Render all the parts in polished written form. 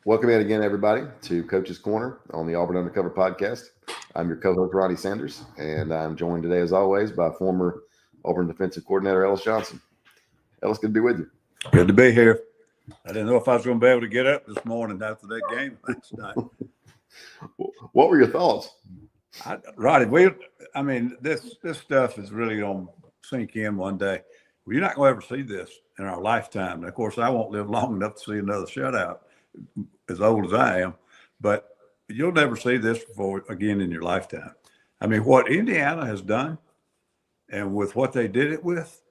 Welcome in again, everybody, to Coach's Corner on the Auburn Undercover podcast. I'm your co-host, Ronnie Sanders, and I'm joined today, as always, by former Auburn defensive coordinator, Ellis Johnson. Ellis, good to be with you. Good to be here. I didn't know if I was going to be able to get up this morning after that game last night. What were your thoughts? Roddy, this stuff is really going to sink in one day. Well, you're not going to ever see this in our lifetime. And of course, I won't live long enough to see another shutout, as old as I am. But you'll never see this before again in your lifetime. I mean, what Indiana has done and with what they did it with,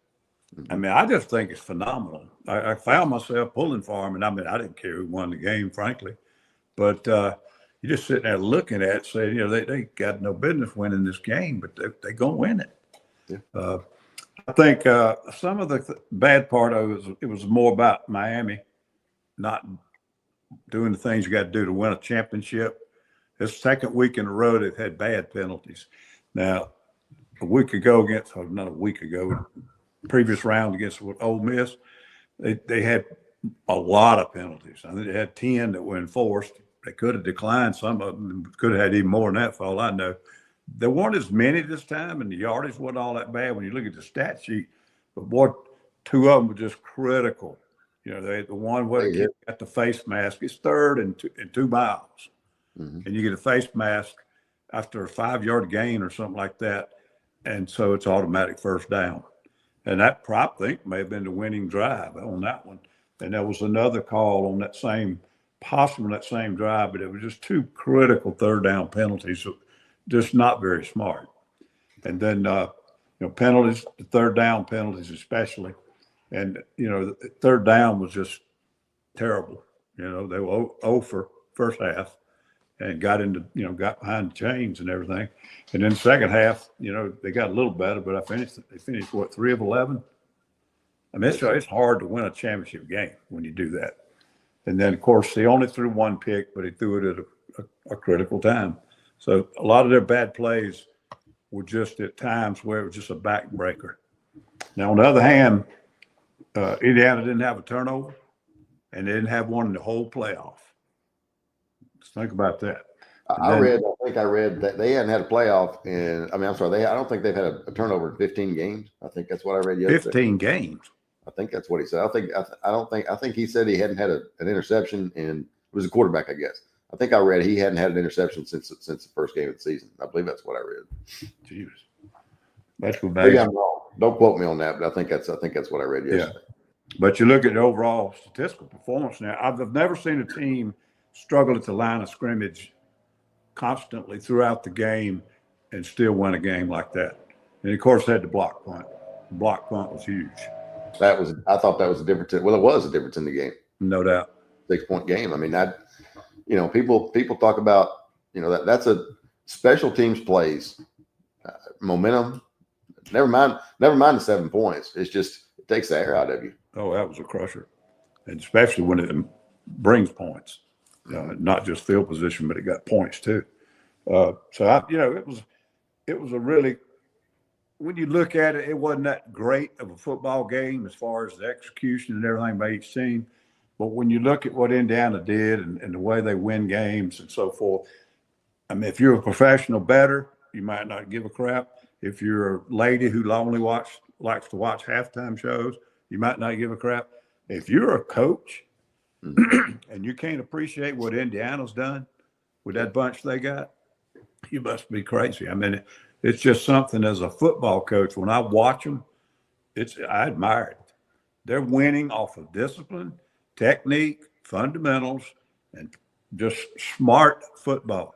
I just think it's phenomenal. I found myself pulling for them, and I didn't care who won the game, frankly. But you just sitting there looking at it, saying, they got no business winning this game, but they're going to win it. Yeah. I think some of the bad part of it was more about Miami not doing the things you got to do to win a championship. This second week in a row, they've had bad penalties. Now, a week ago not a week ago, previous round against Ole Miss, they had a lot of penalties. I think they had 10 that were enforced. They could have declined. Some of them could have had even more than that, for all I know. There weren't as many this time, and the yardage wasn't all that bad when you look at the stat sheet. But boy, two of them were just critical. They had the one where the kid got the face mask. It's third and 2 miles. Mm-hmm. And you get a face mask after a 5-yard gain or something like that. And so it's automatic first down. And that I think may have been the winning drive on that one. And there was another call on that same drive, but it was just 2 critical third down penalties. So just not very smart. And then, penalties, the third down penalties especially. And, the third down was just terrible. They were 0 for first half and got behind the chains and everything. And then second half, they got a little better, but they finished 3 of 11? It's hard to win a championship game when you do that. And then, of course, he only threw 1 pick, but he threw it at a critical time. So a lot of their bad plays were just at times where it was just a backbreaker. Now, on the other hand, Indiana didn't have a turnover, and they didn't have one in the whole playoff. Let's think about that. I think I read that they hadn't had a playoff I don't think they've had a turnover in 15 games. I think that's what I read yesterday. 15 games. I think that's what he said. I think he said he hadn't had an interception, and it was a quarterback, I guess. I think I read he hadn't had an interception since the first game of the season. I believe that's what I read. Jeez. That's what maybe I'm wrong. Don't quote me on that, but I think that's what I read yesterday. Yeah. But you look at the overall statistical performance now. I've never seen a team struggle at the line of scrimmage constantly throughout the game and still win a game like that. And of course, they had the block punt. The block punt was huge. I thought that was a difference. Well, it was a difference in the game. No doubt. 6-point game. People talk about, that's a special teams plays, momentum. Never mind the 7 points. It's just, it takes the air out of you. Oh, that was a crusher. And especially when it brings points, not just field position, but it got points too. It was a really, when you look at it, it wasn't that great of a football game as far as the execution and everything by each team. But when you look at what Indiana did and the way they win games and so forth, if you're a professional bettor, you might not give a crap. If you're a lady who only likes to watch halftime shows, you might not give a crap. If you're a coach and you can't appreciate what Indiana's done with that bunch they got, you must be crazy. It's just something as a football coach, when I watch them, I admire it. They're winning off of discipline, technique, fundamentals, and just smart football.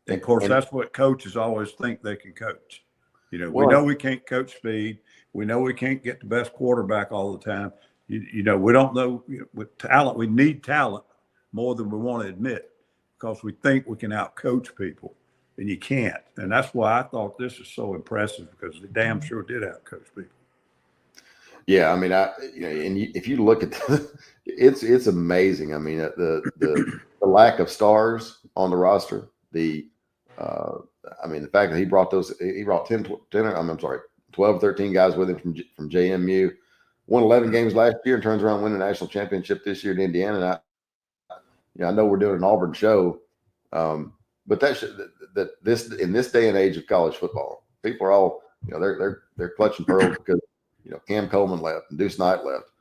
And of course, that's what coaches always think they can coach. We know we can't coach speed. We know we can't get the best quarterback all the time. We don't know with talent. We need talent more than we want to admit because we think we can outcoach people, and you can't. And that's why I thought this is so impressive because they damn sure did outcoach people. Yeah, if you look at it's amazing. The lack of stars on the roster, the fact that he brought 12, 13 guys with him from JMU, won 11 games last year and turns around winning a national championship this year in Indiana. I know we're doing an Auburn show, but that this in this day and age of college football, people are all, they're clutching pearls because, Cam Coleman left and Deuce Knight left.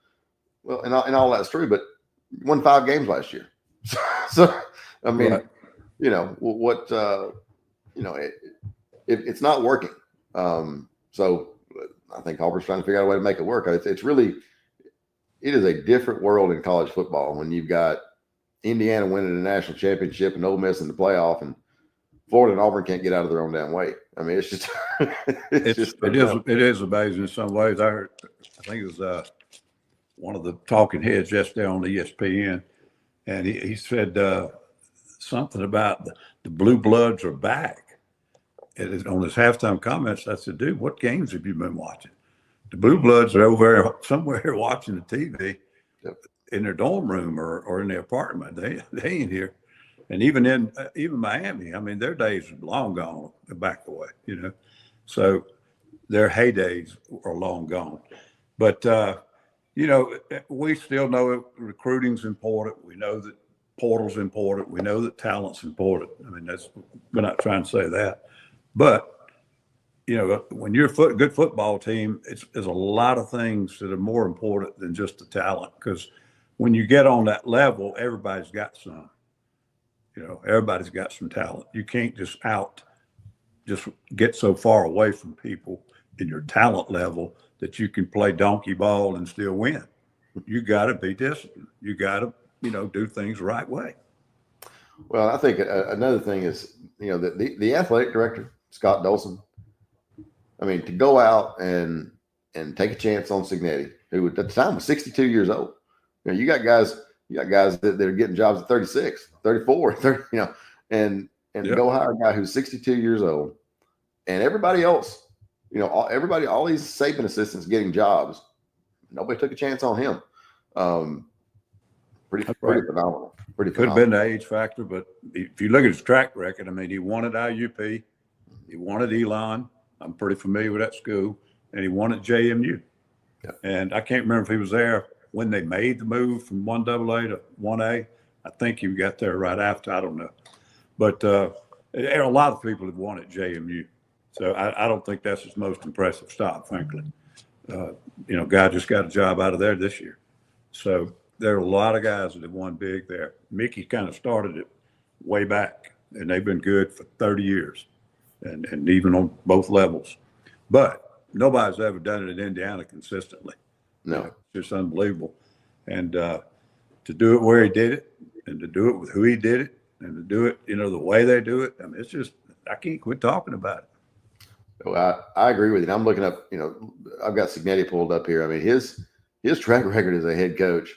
Well, and all that's true, but won 5 games last year. So I mean, Right. What it's not working. So I think Auburn's trying to figure out a way to make it work. It's really, it is a different world in college football when you've got Indiana winning the national championship and Ole Miss in the playoff, and Florida and Auburn can't get out of their own damn way. I mean, it's just, It is amazing in some ways. I think it was one of the talking heads yesterday on ESPN, and he said something about the blue bloods are back. And on his halftime comments, I said, dude, what games have you been watching? The blue bloods are over there somewhere watching the TV in their dorm room or in their apartment. They ain't here. And even Miami, I mean, their days are long gone, back away, So their heydays are long gone. But, we still know recruiting's important. We know that portal's important. We know that talent's important. I mean, we're not trying to say that. But, when you're a good football team, there's a lot of things that are more important than just the talent. Because when you get on that level, everybody's got some. Everybody's got some talent. You can't just get so far away from people in your talent level that you can play donkey ball and still win. You got to be disciplined. You got to, do things the right way. Well, I think another thing is, the athletic director, Scott Dolson, I mean, to go out and take a chance on Signetti, who at the time was 62 years old. You got guys that are getting jobs at 36, 34, 30, and to go hire a guy who's 62 years old, and everybody else, all these Saban assistants getting jobs, nobody took a chance on him. Pretty phenomenal. Could have been the age factor, but if you look at his track record, I mean, he wanted IUP, he wanted Elon. I'm pretty familiar with that school, and he wanted JMU. Yeah. And I can't remember if he was there when they made the move from 1AA to 1A. I think he got there right after. I don't know. But a lot of people have wanted JMU. So I don't think that's his most impressive stop, frankly. Guy just got a job out of there this year. So there are a lot of guys that have won big there. Mickey kind of started it way back, and they've been good for 30 years, and even on both levels. But nobody's ever done it in Indiana consistently. No. It's just unbelievable. And to do it where he did it, and to do it with who he did it, and to do it, the way they do it, I mean, it's just, I can't quit talking about it. Well, I agree with you. I'm looking up, I've got Signetti pulled up here. I mean, his track record as a head coach,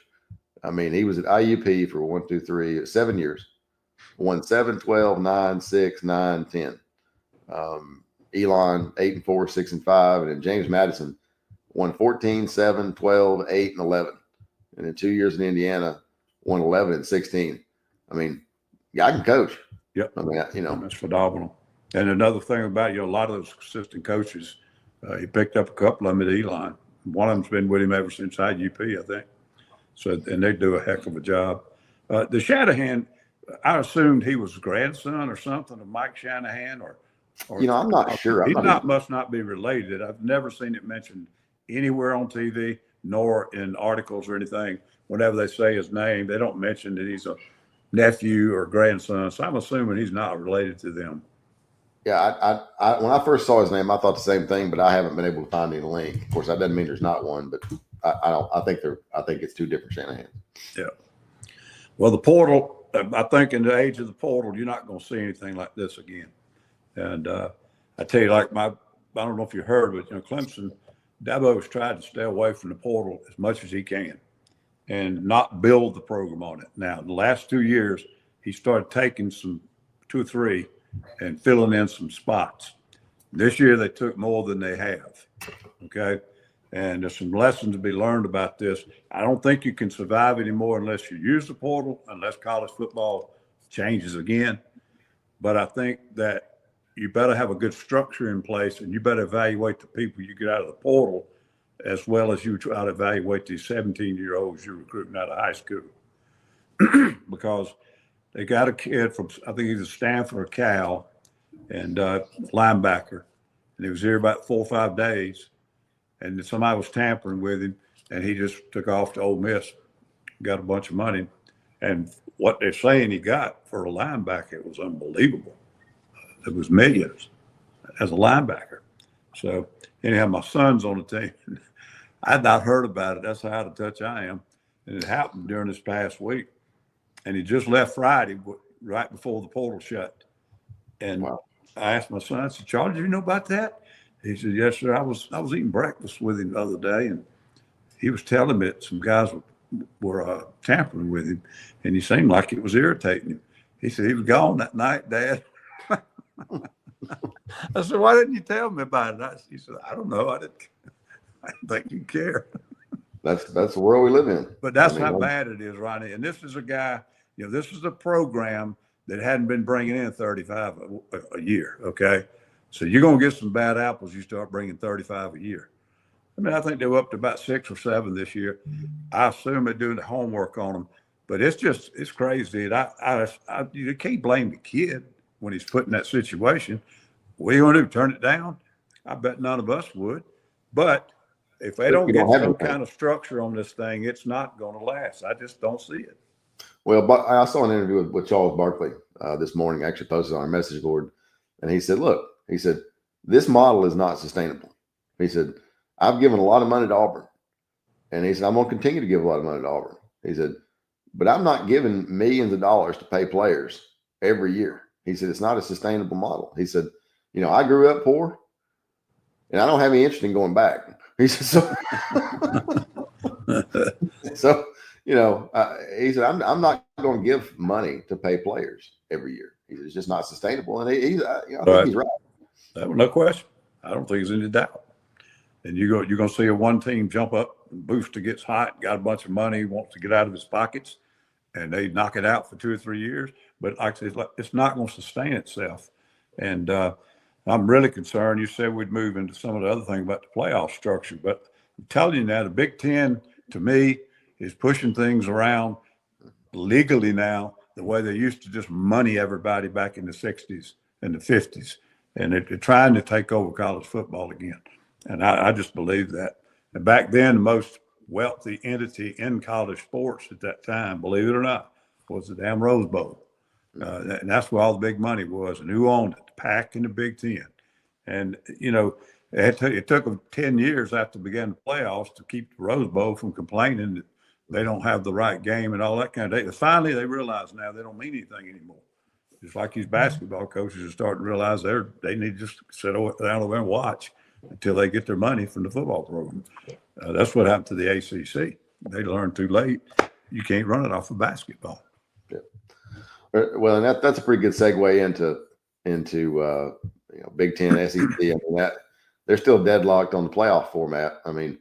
I mean, he was at IUP for 7 years, won 7, 12, 9, 6, 9, 10. Elon 8-4, 6-5, and then James Madison won 14, 7, 12, 8, and 11. And in 2 years in Indiana, won 11 and 16. I mean, yeah, I can coach. Yep. I mean, that's phenomenal. And another thing about a lot of those assistant coaches, he picked up a couple of them at Elon. One of them's been with him ever since IUP, I think. So, and they do a heck of a job. The Shanahan, I assumed he was grandson or something of Mike Shanahan, or I'm not sure. He must not be related. I've never seen it mentioned anywhere on TV, nor in articles or anything. Whenever they say his name, they don't mention that he's a nephew or grandson. So I'm assuming he's not related to them. Yeah, I when I first saw his name, I thought the same thing, but I haven't been able to find any link. Of course, that doesn't mean there's not one, but I think it's two different Shanahans. Yeah. Well, the portal, I think in the age of the portal, you're not going to see anything like this again. And I tell you, I don't know if you heard, but Clemson, Dabo has tried to stay away from the portal as much as he can and not build the program on it. Now, in the last 2 years, he started taking 2 or 3 and filling in some spots. This year, they took more than they have. Okay. And there's some lessons to be learned about this. I don't think you can survive anymore unless you use the portal, unless college football changes again. But I think that you better have a good structure in place, and you better evaluate the people you get out of the portal as well as you try to evaluate these 17-year-olds you're recruiting out of high school. Because they got a kid from, I think he's a Stanford or Cal, and linebacker, and he was here about 4 or 5 days, and somebody was tampering with him, and he just took off to Ole Miss, got a bunch of money, and what they're saying he got for a linebacker, it was unbelievable. It was millions as a linebacker. So anyhow, my son's on the team. I'd not heard about it. That's how out of touch I am. And it happened during this past week. And he just left Friday, right before the portal shut. And Wow. I asked my son, I said, Charlie, did you know about that? He said, yes, sir. I was eating breakfast with him the other day, and he was telling me that some guys were tampering with him, and he seemed like it was irritating him. He said, he was gone that night, Dad. I said, why didn't you tell me about it? He said, I don't know. I didn't think you care. That's the world we live in. But that's how bad it is, Ronnie. And this is a guy, this is a program that hadn't been bringing in 35 a year, okay? So you're going to get some bad apples. You start bringing 35 a year. I mean, I think they were up to about 6 or 7 this year. I assume they're doing the homework on them. But it's crazy. And you can't blame the kid when he's put in that situation. What are you going to do, turn it down? I bet none of us would. But if they don't get some kind of structure on this thing, it's not going to last. I just don't see it. Well, but I saw an interview with Charles Barkley this morning, actually posted on our message board. And he said, look, this model is not sustainable. He said, I've given a lot of money to Auburn. And he said, I'm going to continue to give a lot of money to Auburn. He said, but I'm not giving millions of dollars to pay players every year. He said, it's not a sustainable model. He said, I grew up poor and I don't have any interest in going back. He said, so he said, I'm not going to give money to pay players every year. He said, it's just not sustainable. And I think he's right. No question. I don't think there's any doubt. And you're going to see a one team jump up, and Booster gets hot, got a bunch of money, wants to get out of his pockets, and they knock it out for 2 or 3 years. But like I said, it's not going to sustain itself. And I'm really concerned. You said we'd move into some of the other thing about the playoff structure, but I'm telling you now, the Big Ten, to me, is pushing things around legally now the way they used to just money everybody back in the 60s and the 50s. And they're trying to take over college football again. And I just believe that. And back then, the most wealthy entity in college sports at that time, believe it or not, was the damn Rose Bowl. And that's where all the big money was. And who owned it? The Pac and the Big Ten. And, it took them 10 years after beginning the playoffs to keep the Rose Bowl from complaining that they don't have the right game and all that kind of thing. Finally, they realize now they don't mean anything anymore. Just like these basketball coaches are starting to realize they need to just sit down over and watch until they get their money from the football program. That's what happened to the ACC. They learned too late. You can't run it off of basketball. Yeah. Well, and that's a pretty good segue into Big Ten, SEC. I mean, they're still deadlocked on the playoff format. I mean,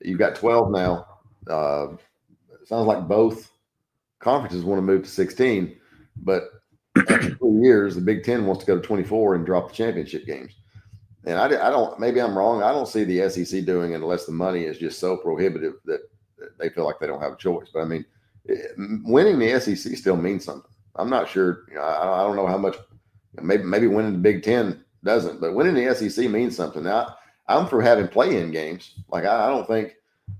you've got 12 now. It sounds like both conferences want to move to 16, but after 3 years, the Big Ten wants to go to 24 and drop the championship games. And I don't, maybe I'm wrong. I don't see the SEC doing it unless the money is just so prohibitive that they feel like they don't have a choice. But I mean, winning the SEC still means something. I'm not sure. I don't know how much. Maybe winning the Big Ten doesn't, but winning the SEC means something. Now, I'm for having play-in games. Like I don't think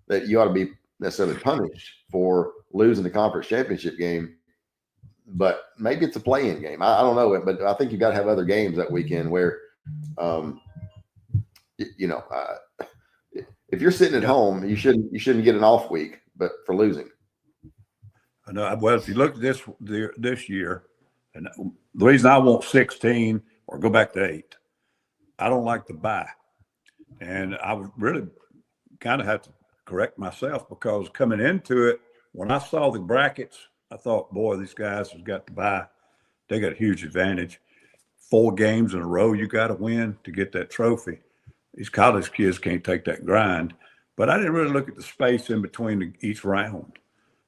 that you ought to be necessarily punished for losing the conference championship game. But maybe it's a play-in game. I don't know, but I think you got to have other games that weekend where. If you're sitting at home, you shouldn't get an off week, but for losing. I know. Well, if you look at this year, and the reason I want 16 or go back to 8, I don't like the bye, and I would really kind of have to correct myself because coming into it, when I saw the brackets, I thought, boy, these guys have got the bye. They got a huge advantage. 4 games in a row you got to win to get that trophy. These college kids can't take that grind. But I didn't really look at the space in between each round,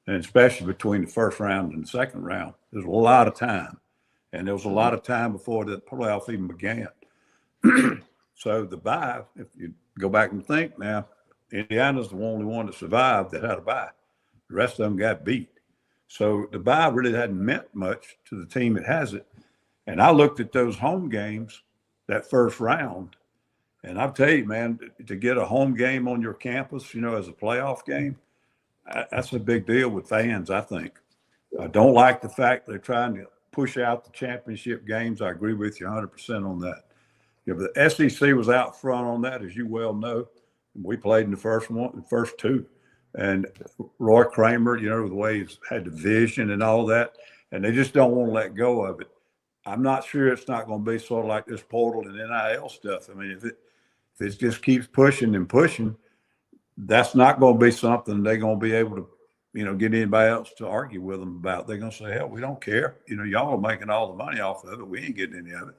and especially between the first round and the second round. There's a lot of time, and there was a lot of time before the playoff even began. So the bye, if you go back and think now, Indiana's the only one that survived that had a bye. The rest of them got beat. So the bye really hadn't meant much to the team that has it. And I looked at those home games, that first round, and I'll tell you, man, to get a home game on your campus, as a playoff game, that's a big deal with fans, I think. I don't like the fact they're trying to push out the championship games. I agree with you 100% on that. But the SEC was out front on that, as you well know. We played in the first two. And Roy Kramer, the way he's had the vision and all that, and they just don't want to let go of it. I'm not sure it's not going to be sort of like this portal and NIL stuff. I mean, if it just keeps pushing and pushing, that's not going to be something they're going to be able to, get anybody else to argue with them about. They're going to say, hell, we don't care. Y'all are making all the money off of it. We ain't getting any of it.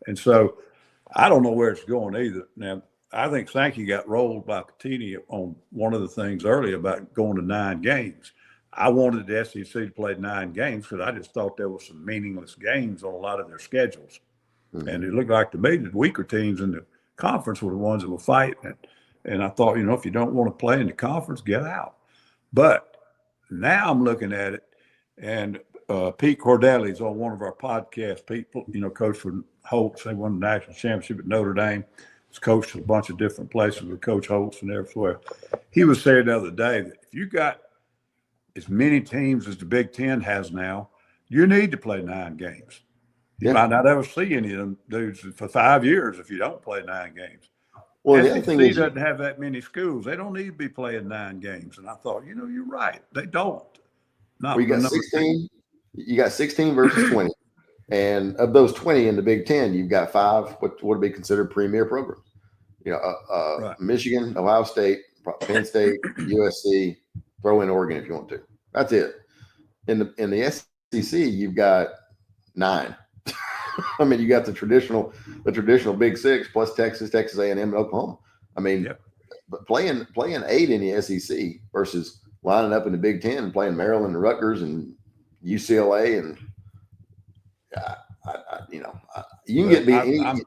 And so I don't know where it's going either. Now, I think Sankey got rolled by Patini on one of the things earlier about going to 9 games. I wanted the SEC to play 9 games because I just thought there were some meaningless games on a lot of their schedules. Mm-hmm. And it looked like to me the weaker teams in the conference were the ones that were fighting. And I thought, if you don't want to play in the conference, get out. But now I'm looking at it, and Pete Cordelli's on one of our podcasts. Pete, coach for Holtz. They won the national championship at Notre Dame. He's coached a bunch of different places with Coach Holtz and everywhere. He was saying the other day that if you got as many teams as the Big Ten has now, you need to play 9 games. You might not ever see any of them dudes for 5 years if you don't play 9 games. Well, the other thing is, doesn't have that many schools. They don't need to be playing 9 games. And I thought, you're right. They don't. Well, you got 16. You got 16 versus 20. And of those 20 in the Big Ten, you've got 5 what would be considered premier programs. Right. Michigan, Ohio State, Penn State, USC. Throw in Oregon if you want to. That's it. In the SEC, you've got 9. I mean, you got the traditional Big Six plus Texas A&M, and Oklahoma. I mean, but playing 8 in the SEC versus lining up in the Big Ten and playing Maryland and Rutgers and UCLA and you can get beat.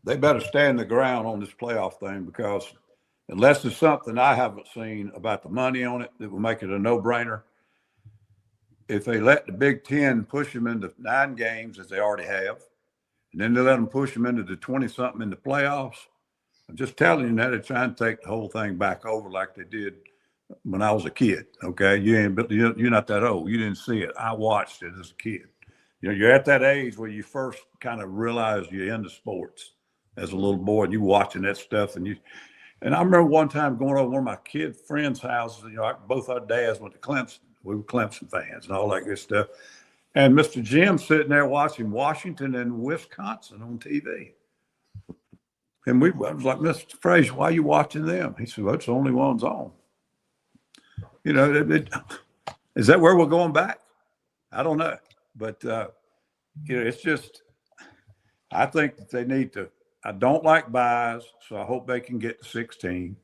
They better stand the ground on this playoff thing, because unless there's something I haven't seen about the money on it that will make it a no-brainer, if they let the Big Ten push them into 9 games, as they already have, and then they let them push them into the 20-something in the playoffs, I'm just telling you that they're trying to take the whole thing back over like they did when I was a kid. Okay, you're not that old. You didn't see it. I watched it as a kid. You're at that age where you first kind of realize you're into sports as a little boy, and you watching that stuff. And I remember one time going over one of my kid friends' houses. Both our dads went to Clemson. We were Clemson fans and all that good stuff. And Mr. Jim sitting there watching Washington and Wisconsin on TV. And I was like, Mr. Frazier, why are you watching them? He said, well, it's the only ones on. Is that where we're going back? I don't know. But, it's just, I think that they need to, I don't like buys, so I hope they can get to 16.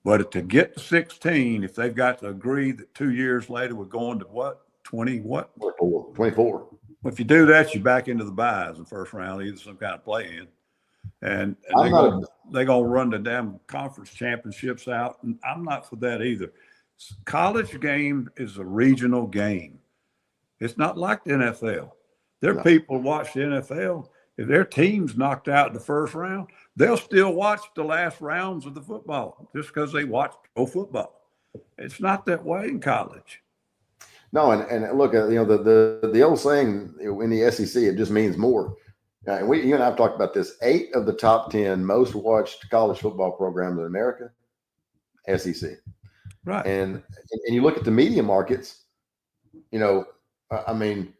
But to get to 16, if they've got to agree that 2 years later we're going to what? 20 what? 24. If you do that, you're back into the buys in the first round, either some kind of play-in. And they're going to run the damn conference championships out. And I'm not for that either. College game is a regional game. It's not like the NFL. There are people who watch the NFL. If their team's knocked out in the first round, they'll still watch the last rounds of the football just because they watch pro football. It's not that way in college. No, and look, the old saying in the SEC, it just means more. And you and I have talked about this. 8 of the top 10 most watched college football programs in America, SEC. Right. And you look at the media markets, I mean,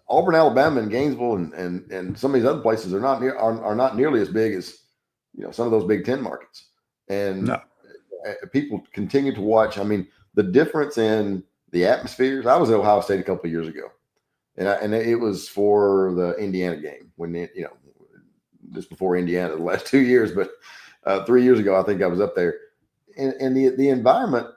Auburn, Alabama, and Gainesville, and some of these other places are not nearly as big as some of those Big Ten markets. And people continue to watch. I mean, the difference in the atmospheres. I was at Ohio State a couple of years ago, and it was for the Indiana game when just before Indiana the last 2 years, but 3 years ago I think I was up there, and the environment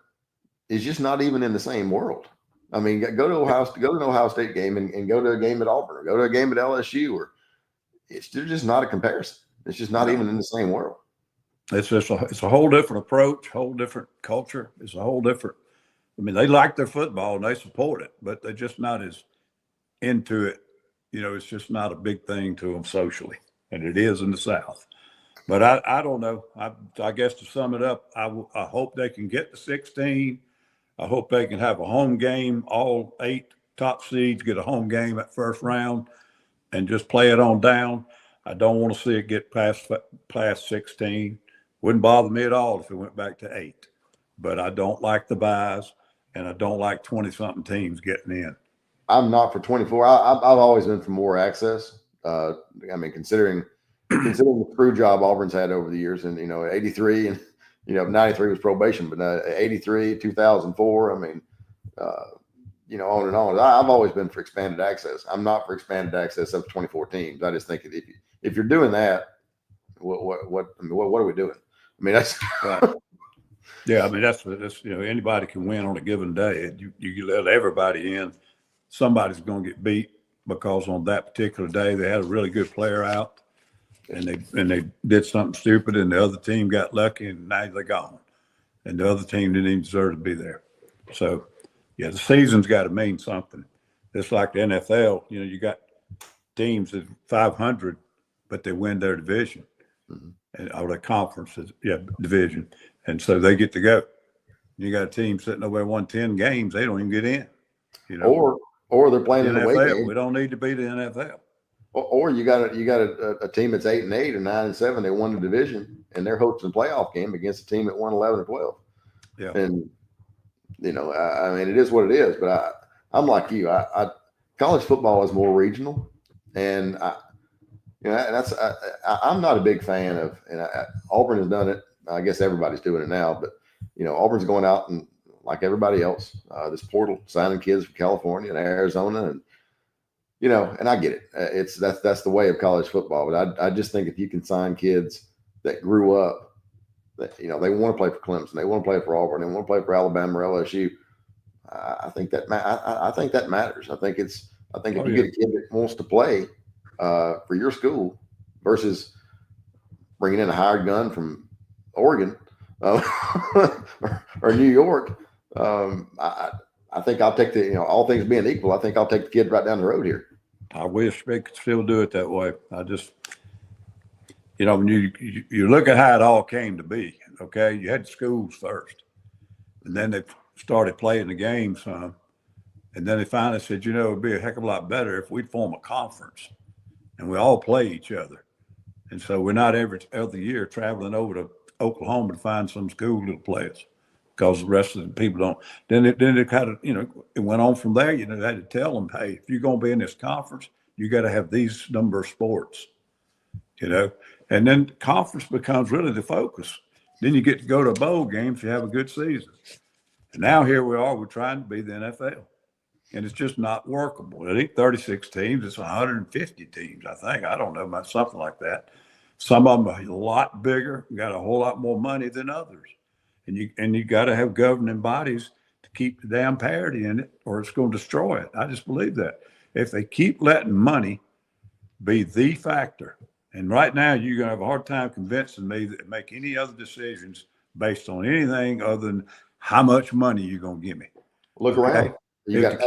is just not even in the same world. I mean, go to an Ohio State game and go to a game at Auburn, or go to a game at LSU, or it's just not a comparison. It's just not even in the same world. It's a whole different approach, whole different culture. It's a whole different I mean, they like their football and they support it, but they're just not as into it. It's just not a big thing to them socially, and it is in the South. But I don't know. I guess to sum it up, I hope they can get to 16. I hope they can have a home game. All 8 top seeds get a home game at first round and just play it on down. I don't want to see it get past 16. Wouldn't bother me at all if it went back to 8. But I don't like the buys, and I don't like 20-something teams getting in. I'm not for 24. I've always been for more access. I mean, considering the screw job Auburn's had over the years, and 83 and 93 was probation, but 83, 2004. I mean, on and on. I've always been for expanded access. I'm not for expanded access up to 24 teams. I just think if you're doing that, what are we doing? I mean, that's right. Yeah, I mean that's anybody can win on a given day. You let everybody in. Somebody's going to get beat because on that particular day they had a really good player out, and they did something stupid, and the other team got lucky, and now they're gone, and the other team didn't even deserve to be there. So, yeah, the season's got to mean something. It's like the NFL. You got teams that 500, but they win their division, or their conference, division, and so they get to go. You got a team sitting over 110 games, they don't even get in. Or they're playing in the away game. We don't need to beat the NFL. Or you got a team that's 8-8 or 9-7. They won the division, and they're hosting a playoff game against a team that won 11-12. Yeah, and I mean, it is what it is. But I'm like you. College football is more regional, and I'm not a big fan of. And Auburn has done it. I guess everybody's doing it now. But Auburn's going out and, like everybody else, this portal, signing kids from California and Arizona, and and I get it. That's the way of college football. But I just think if you can sign kids that grew up, that they want to play for Clemson, they want to play for Auburn, they want to play for Alabama or LSU. I think that matters. I think if you get a kid that wants to play for your school versus bringing in a hired gun from Oregon or New York. I think I'll take all things being equal, I think I'll take the kid right down the road here. I wish they could still do it that way. I just, when you look at how it all came to be, okay, you had schools first, and then they started playing the game some, and then they finally said, it'd be a heck of a lot better if we'd form a conference and we all play each other. And so we're not every other year traveling over to Oklahoma to find some school that'll play us, because the rest of the people don't. Then it kind of, it went on from there. They had to tell them, hey, if you're going to be in this conference, you got to have these number of sports, and then conference becomes really the focus. Then you get to go to bowl games, you have a good season. And now here we are, we're trying to be the NFL, and it's just not workable. It ain't 36 teams, it's 150 teams, I think. I don't know, about something like that. Some of them are a lot bigger, got a whole lot more money than others. And you got to have governing bodies to keep the damn parity in it, or it's going to destroy it. I just believe that. If they keep letting money be the factor, and right now you're going to have a hard time convincing me that make any other decisions based on anything other than how much money you're going to give me. Look around. If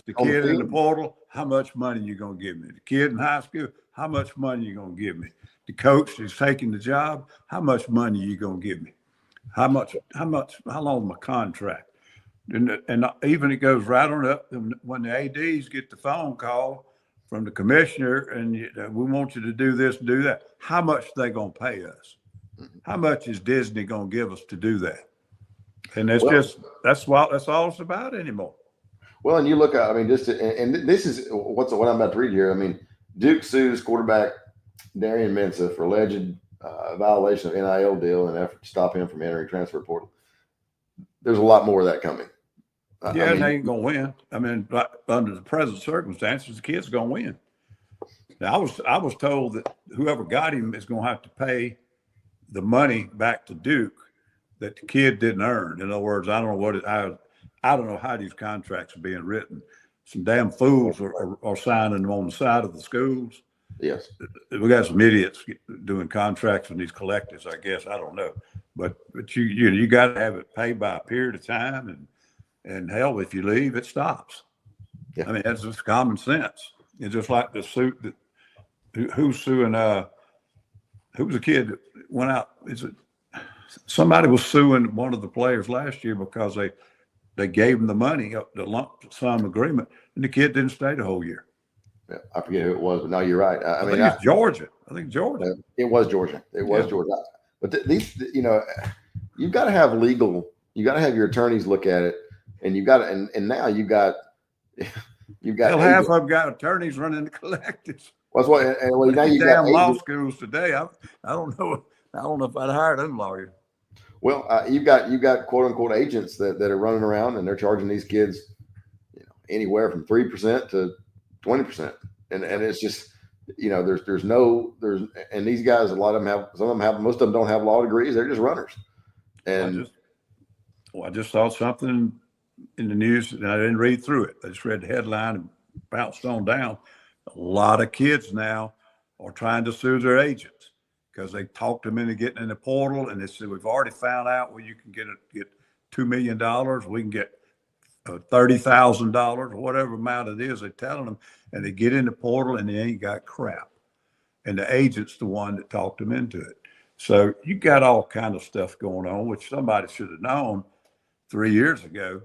the kid in the portal, how much money you going to give me? The kid in high school, how much money you going to give me? The coach that's taking the job, how much money you going to give me? How long my contract? And even it goes right on up when the ADs get the phone call from the commissioner and we want you to do this, do that. How much are they going to pay us? How much is Disney going to give us to do that? And that's all it's about anymore. Well, and you look at, and this is what I'm about to read here. I mean, Duke sues quarterback Darian Mensah for alleged violation of NIL deal in an effort to stop him from entering transfer portal. There's a lot more of that coming. They ain't gonna win. Under the present circumstances, the kid's gonna win. Now, I was told that whoever got him is gonna have to pay the money back to Duke that the kid didn't earn. In other words, I don't know how these contracts are being written. Some damn fools are signing them on the side of the schools. Yes, we got some idiots doing contracts with these collectives, I guess. I don't know, but you got to have it paid by a period of time, And hell, if you leave, it stops. Yeah. I mean, that's just common sense. It's just like the suit that who's suing. Who was a kid that went out? Is it somebody was suing one of the players last year because they gave him the money, the lump sum agreement, and the kid didn't stay the whole year. Yeah, I forget who it was, but no, you're right. I mean, think it's Georgia. I think Georgia. It was Georgia. It was Georgia. But these, you've got to have legal. You got to have your attorneys look at it, and you got to, and now you've got. Hell, half of them got attorneys running the collectives. Well, that's what. And well, now you damn got law schools today. I don't know. I don't know if I'd hire them lawyers. Well, you've got quote unquote agents that are running around and they're charging these kids, anywhere from 3% to 20%, and it's just, and these guys, a lot of them have, some of them have, most of them don't have law degrees. They're just runners. And I just saw something in the news and I didn't read through it. I just read the headline and bounced on down. A lot of kids now are trying to sue their agents because they talked them into getting in the portal, and they said, we've already found out where you can get $2 million. We can get $30,000 or whatever amount it is. They're telling them, and they get in the portal and they ain't got crap. And the agent's the one that talked them into it. So you got all kind of stuff going on, which somebody should have known 3 years ago.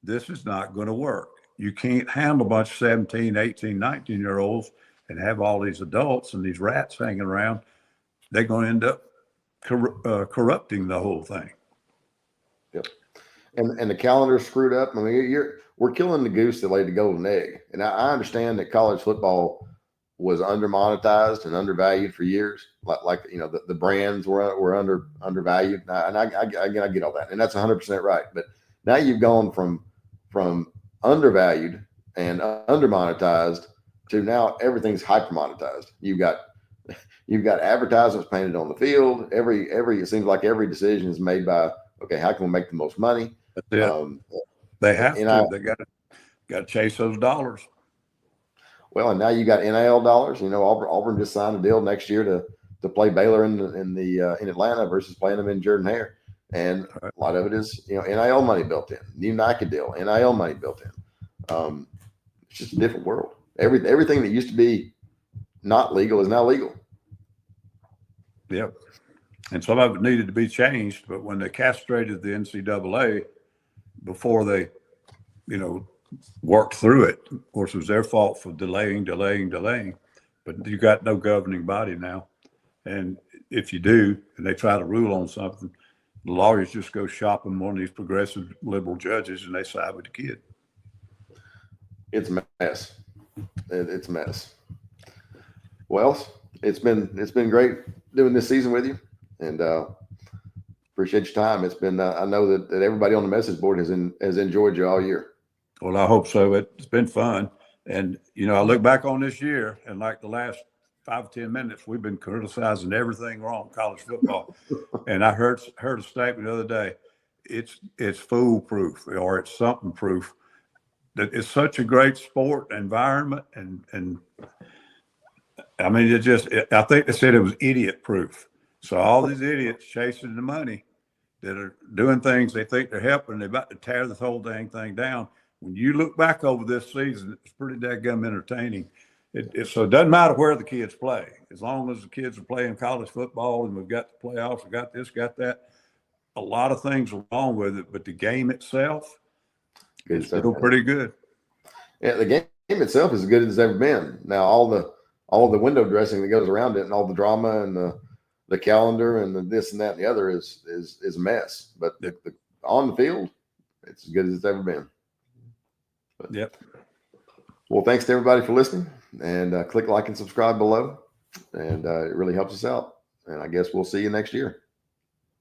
This is not going to work. You can't handle a bunch of 17, 18, 19-year-olds and have all these adults and these rats hanging around. They're going to end up corrupting the whole thing. Yep. And the calendar's screwed up. I mean, we're killing the goose that laid the golden egg. And I understand that college football was under-monetized and undervalued for years. Like the brands were undervalued. And I get all that. And that's 100% right. But now you've gone from undervalued and under-monetized to now everything's hyper-monetized. You've got advertisements painted on the field. It seems like every decision is made by, okay, how can we make the most money? That's it. They have to. They got to chase those dollars. Well, and now you got NIL dollars. Auburn just signed a deal next year to play Baylor in Atlanta versus playing them in Jordan-Hare, and a lot of it is NIL money built in. New Nike deal, NIL money built in. It's just a different world. Everything that used to be not legal is now legal. Yep. And some of it needed to be changed, but when they castrated the NCAA before they, worked through it, of course, it was their fault for delaying. But you got no governing body now. And if you do, and they try to rule on something, the lawyers just go shopping one of these progressive liberal judges and they side with the kid. It's a mess. It's a mess. Well, it's been great doing this season with you, and appreciate your time. It's been I know that everybody on the message board has enjoyed you all year. Well, I hope so. It's been fun, and I look back on this year, and like the last 5 or 10 minutes, we've been criticizing everything wrong in college football. And I heard a statement the other day. It's foolproof, or it's something proof that it's such a great sport environment, and I mean, I think they said it was idiot proof. So all these idiots chasing the money that are doing things they think they're helping, they're about to tear this whole dang thing down. When you look back over this season, it's pretty daggum entertaining. So it doesn't matter where the kids play. As long as the kids are playing college football and we've got the playoffs, we got this, got that. A lot of things are wrong with it, but the game itself is still pretty good. Yeah, the game itself is as good as it's ever been. Now, all the window dressing that goes around it and all the drama and the calendar and the this and that and the other is a mess. But on the field, it's as good as it's ever been. But, yep. Well, thanks to everybody for listening, and click like and subscribe below, and it really helps us out. And I guess we'll see you next year.